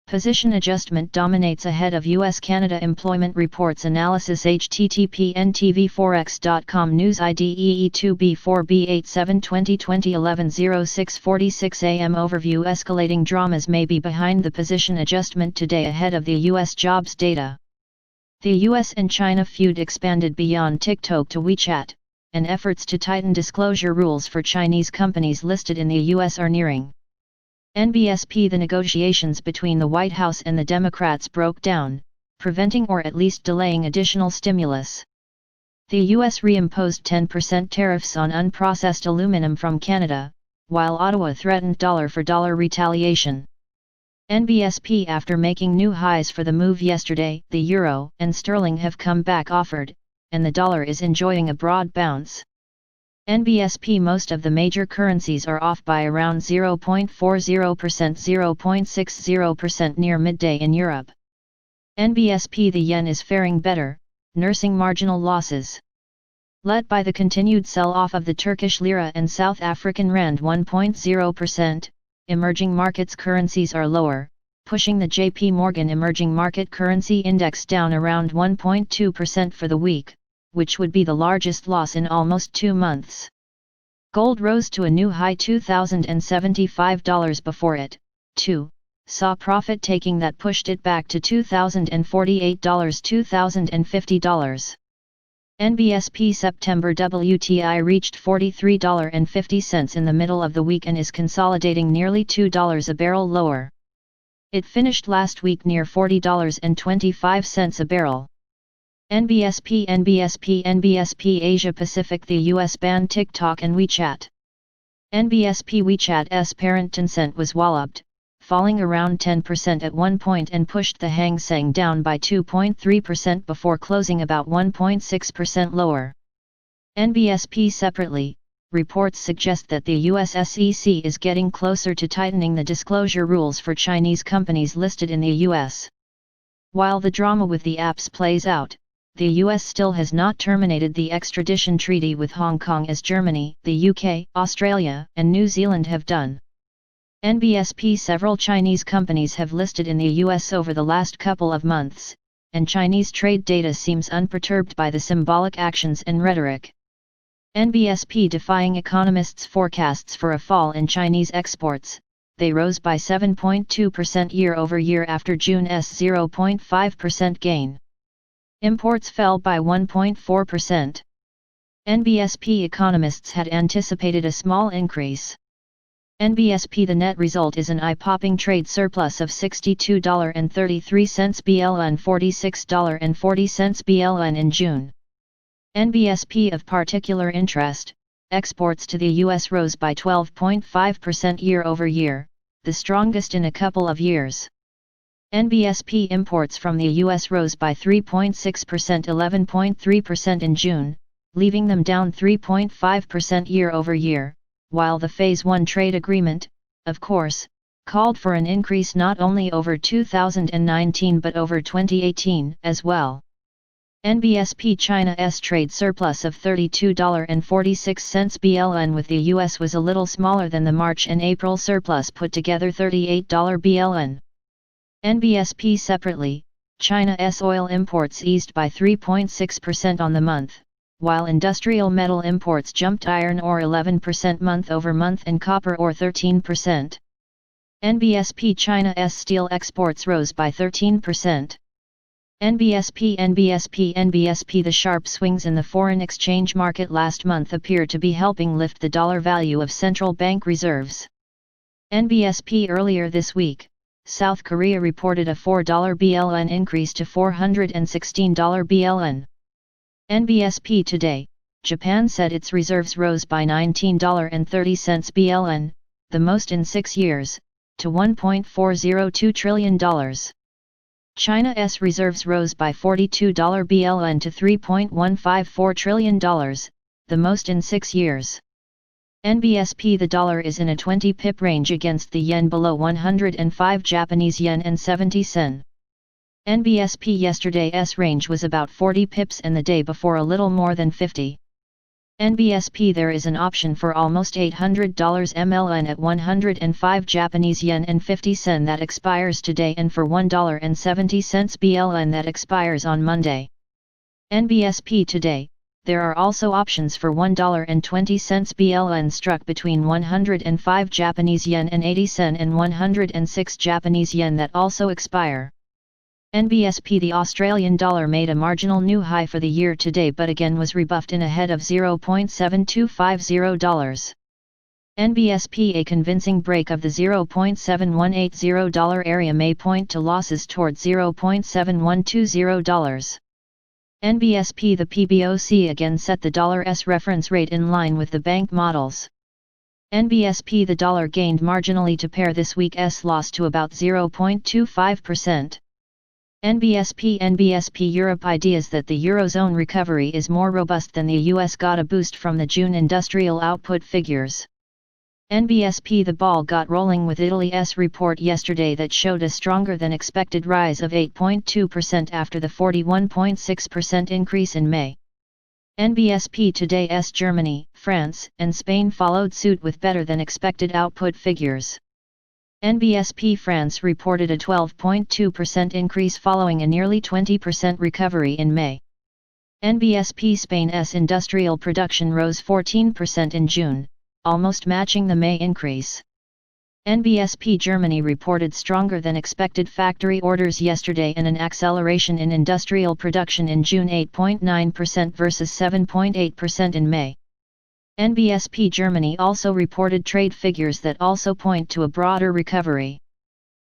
Position adjustment dominates ahead of US-Canada employment reports analysis http://ntv4x.com News ID EE2B4B87 2020 11:06:46 AM Overview Escalating dramas may be behind the position adjustment today ahead of the US jobs data. The US and China feud expanded beyond TikTok to WeChat, and efforts to tighten disclosure rules for Chinese companies listed in the US are nearing. NBSP The negotiations between the White House and the Democrats broke down, preventing or at least delaying additional stimulus. The US reimposed 10% tariffs on unprocessed aluminum from Canada, while Ottawa threatened dollar-for-dollar retaliation. NBSP After making new highs for the move yesterday, the euro and sterling have come back offered, and the dollar is enjoying a broad bounce. NBSP Most of the major currencies are off by around 0.40%, 0.60% near midday in Europe. NBSP The yen is faring better, nursing marginal losses. Led by the continued sell-off of the Turkish lira and South African rand 1.0%, emerging markets currencies are lower, pushing the JP Morgan Emerging Market Currency Index down around 1.2% for the week, which would be the largest loss in almost 2 months. Gold rose to a new high $2,075 before it, too, saw profit-taking that pushed it back to $2,048 $2,050. NBSP September WTI reached $43.50 in the middle of the week and is consolidating nearly $2 a barrel lower. It finished last week near $40.25 a barrel. NBSP Asia Pacific The US banned TikTok and WeChat. NBSP WeChat's parent Tencent was walloped, falling around 10% at one point and pushed the Hang Seng down by 2.3% before closing about 1.6% lower. NBSP Separately, reports suggest that the US SEC is getting closer to tightening the disclosure rules for Chinese companies listed in the US. While the drama with the apps plays out, the US still has not terminated the extradition treaty with Hong Kong as Germany, the UK, Australia, and New Zealand have done. NBSP Several Chinese companies have listed in the US over the last couple of months, and Chinese trade data seems unperturbed by the symbolic actions and rhetoric. NBSP Defying economists' forecasts for a fall in Chinese exports, they rose by 7.2% year-over-year after June's 0.5% gain. Imports fell by 1.4%. NBSP economists had anticipated a small increase. NBSP The net result is an eye-popping trade surplus of $62.33 BLN $46.40 BLN in June. NBSP Of particular interest, exports to the US rose by 12.5% year-over-year, the strongest in a couple of years. NBSP imports from the US rose by 3.6% 11.3% in June, leaving them down 3.5% year-over-year, while the Phase 1 trade agreement, of course, called for an increase not only over 2019 but over 2018 as well. NBSP China's trade surplus of $32.46 BLN with the US was a little smaller than the March and April surplus put together $38 BLN. NBSP Separately, China's oil imports eased by 3.6% on the month, while industrial metal imports jumped iron ore 11% month-over-month and copper ore 13%. NBSP China's steel exports rose by 13%. NBSP The sharp swings in the foreign exchange market last month appear to be helping lift the dollar value of central bank reserves. NBSP Earlier this week, South Korea reported a $4 BLN increase to $416 BLN. NBSP Today, Japan said its reserves rose by $19.30 BLN, the most in 6 years, to $1.402 trillion. China's reserves rose by $42 BLN to $3.154 trillion, the most in 6 years. NBSP The dollar is in a 20 pip range against the yen below 105 Japanese yen and 70 sen. NBSP Yesterday's range was about 40 pips and the day before a little more than 50. NBSP there is an option for almost $800 MLN at 105 Japanese yen and 50 sen that expires today and for $1.70 BLN that expires on Monday. NBSP today, there are also options for $1.20 BLN struck between 105 Japanese yen and 80 sen and 106 Japanese yen that also expire. NBSP the Australian dollar made a marginal new high for the year today but again was rebuffed in ahead of $0.7250. NBSP a convincing break of the $0.7180 area may point to losses toward $0.7120. NBSP the PBOC again set the dollar's reference rate in line with the bank models. NBSP the dollar gained marginally to pair this week's loss to about 0.25%. NBSP Europe ideas that the Eurozone recovery is more robust than the US got a boost from the June industrial output figures. NBSP the ball got rolling with Italy's report yesterday that showed a stronger than expected rise of 8.2% after the 41.6% increase in May. NBSP today's Germany, France, and Spain followed suit with better than expected output figures. NBSP France reported a 12.2% increase following a nearly 20% recovery in May. NBSP Spain's industrial production rose 14% in June, almost matching the May increase. NBSP Germany reported stronger than expected factory orders yesterday and an acceleration in industrial production in June 8.9% versus 7.8% in May. NBSP Germany also reported trade figures that also point to a broader recovery.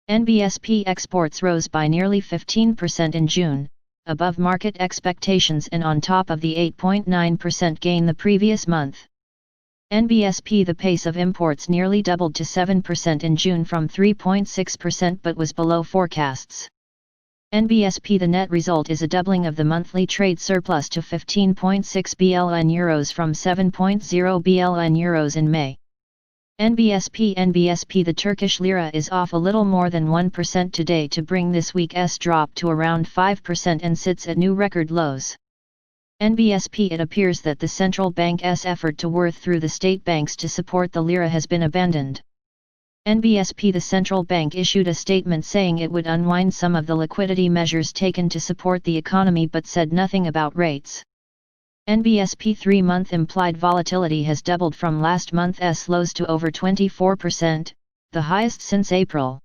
NBSP exports rose by nearly 15% in June, above market expectations and on top of the 8.9% gain the previous month. NBSP the pace of imports nearly doubled to 7% in June from 3.6% but was below forecasts. NBSP the net result is a doubling of the monthly trade surplus to 15.6 BLN euros from 7.0 BLN euros in May. NBSP the Turkish lira is off a little more than 1% today to bring this week's drop to around 5% and sits at new record lows. NBSP it appears that the central bank's effort to work through the state banks to support the lira has been abandoned. NBSP the central bank issued a statement saying it would unwind some of the liquidity measures taken to support the economy but said nothing about rates. NBSP 3-month implied volatility has doubled from last month's lows to over 24%, the highest since April.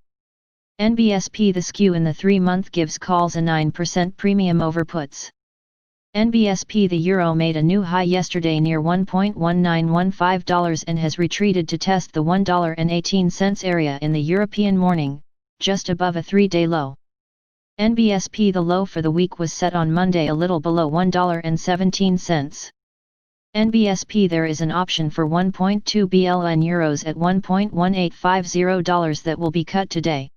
NBSP the skew in the 3-month gives calls a 9% premium over puts. NBSP the euro made a new high yesterday near $1.1915 and has retreated to test the $1.18 area in the European morning, just above a 3-day low. NBSP the low for the week was set on Monday a little below $1.17. NBSP there is an option for 1.2 BLN euros at $1.1850 that will be cut today.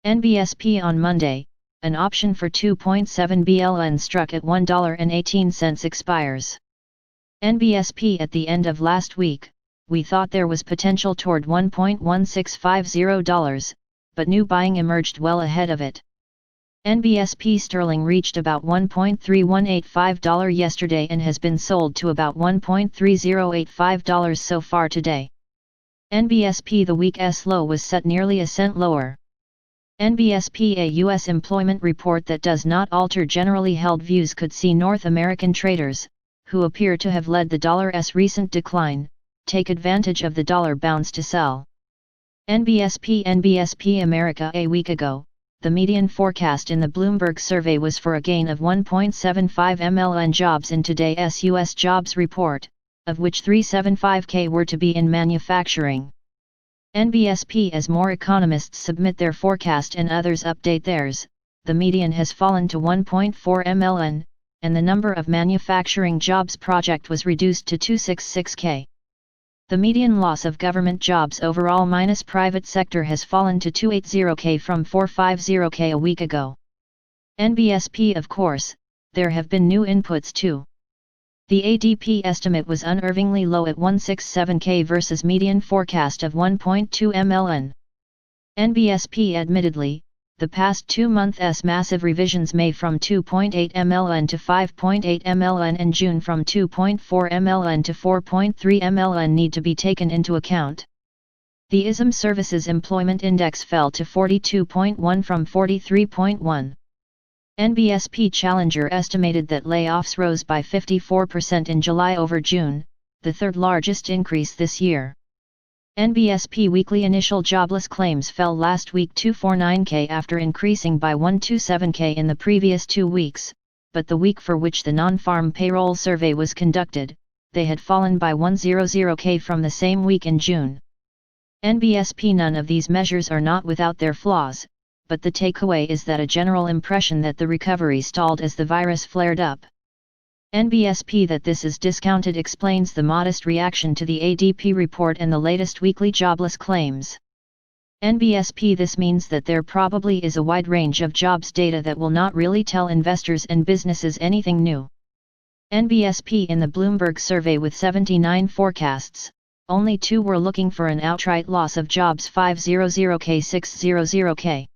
NBSP on Monday, an option for 2.7 BLN struck at $1.18 expires. NBSP at the end of last week, we thought there was potential toward $1.1650, but new buying emerged well ahead of it. NBSP sterling reached about $1.3185 yesterday and has been sold to about $1.3085 so far today. NBSP the week's low was set nearly a cent lower. NBSP a U.S. employment report that does not alter generally held views could see North American traders, who appear to have led the dollar's recent decline, take advantage of the dollar bounce to sell. NBSP America a week ago, the median forecast in the Bloomberg survey was for a gain of 1.75 MLN jobs in today's U.S. jobs report, of which 375K were to be in manufacturing. NBSP as more economists submit their forecast and others update theirs, the median has fallen to 1.4 MLN, and the number of manufacturing jobs project was reduced to 266K. The median loss of government jobs overall minus private sector has fallen to 280K from 450K a week ago. NBSP of course, there have been new inputs too. The ADP estimate was unervingly low at 167K versus median forecast of 1.2 MLN. NBSP admittedly, the past 2 months' massive revisions May from 2.8 mln to 5.8 mln and June from 2.4 mln to 4.3 mln need to be taken into account. The ISM Services Employment Index fell to 42.1 from 43.1. NBSP Challenger estimated that layoffs rose by 54% in July over June, the third largest increase this year. NBSP weekly initial jobless claims fell last week 249K after increasing by 127K in the previous 2 weeks, but the week for which the non-farm payroll survey was conducted, they had fallen by 100K from the same week in June. NBSP None of these measures are not without their flaws, but the takeaway is that a general impression that the recovery stalled as the virus flared up. NBSP that this is discounted explains the modest reaction to the ADP report and the latest weekly jobless claims. NBSP this means that there probably is a wide range of jobs data that will not really tell investors and businesses anything new. NBSP in the Bloomberg survey with 79 forecasts, only 2 were looking for an outright loss of jobs 500K 600K.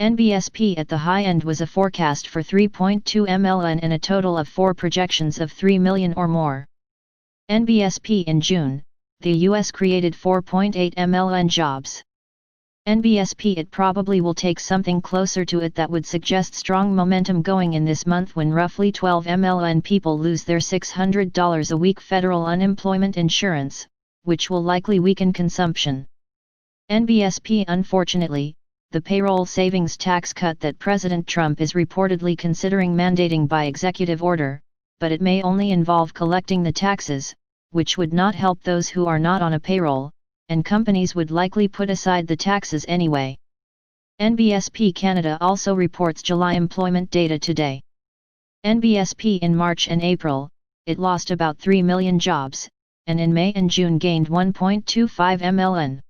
NBSP at the high end was a forecast for 3.2 mln and a total of 4 projections of 3 million or more. NBSP in June, the US created 4.8 mln jobs. NBSP it probably will take something closer to it that would suggest strong momentum going in this month when roughly 12 mln people lose their $600 a week federal unemployment insurance, which will likely weaken consumption. NBSP unfortunately, the payroll savings tax cut that President Trump is reportedly considering mandating by executive order, but it may only involve collecting the taxes, which would not help those who are not on a payroll, and companies would likely put aside the taxes anyway. NBSP Canada also reports July employment data today. NBSP in March and April, it lost about 3 million jobs, and in May and June gained 1.25 mln.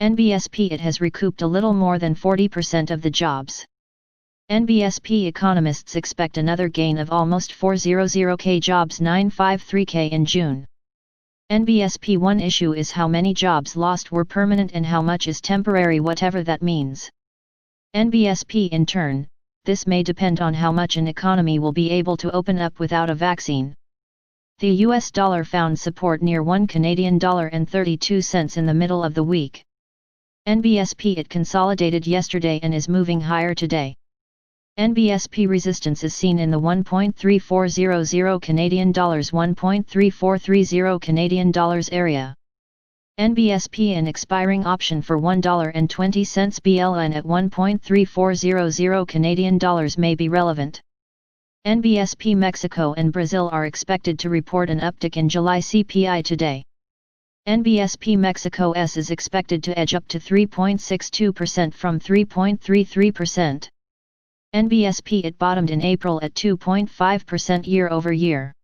NBSP it has recouped a little more than 40% of the jobs. NBSP economists expect another gain of almost 400K jobs 953K in June. NBSP one issue is how many jobs lost were permanent and how much is temporary whatever that means. NBSP in turn, this may depend on how much an economy will be able to open up without a vaccine. The US dollar found support near $1.32 in the middle of the week. NBSP it consolidated yesterday and is moving higher today. NBSP resistance is seen in the 1.3400 Canadian dollars 1.3430 Canadian dollars area. NBSP an expiring option for $1.20 BLN at 1.3400 Canadian dollars may be relevant. NBSP Mexico and Brazil are expected to report an uptick in July CPI today. NBSP Mexico's is expected to edge up to 3.62% from 3.33%. NBSP it bottomed in April at 2.5% year-over-year.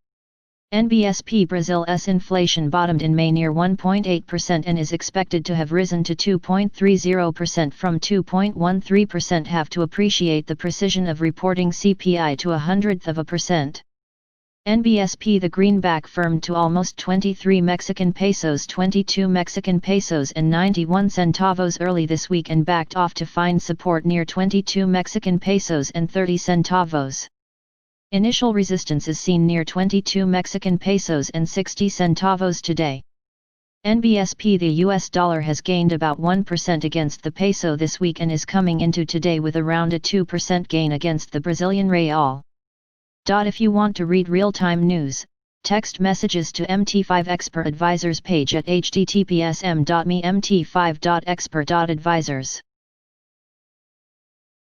NBSP Brazil's inflation bottomed in May near 1.8% and is expected to have risen to 2.30% from 2.13%. Have to appreciate the precision of reporting CPI to 100%. NBSP the greenback firmed to almost 23 Mexican pesos 22 Mexican pesos and 91 centavos early this week and backed off to find support near 22 Mexican pesos and 30 centavos. Initial resistance is seen near 22 Mexican pesos and 60 centavos today. NBSP the US dollar has gained about 1% against the peso this week and is coming into today with around a 2% gain against the Brazilian real. If you want to read real-time news, text messages to MT5 Expert Advisors page at https://m.me mt5.expert.advisors.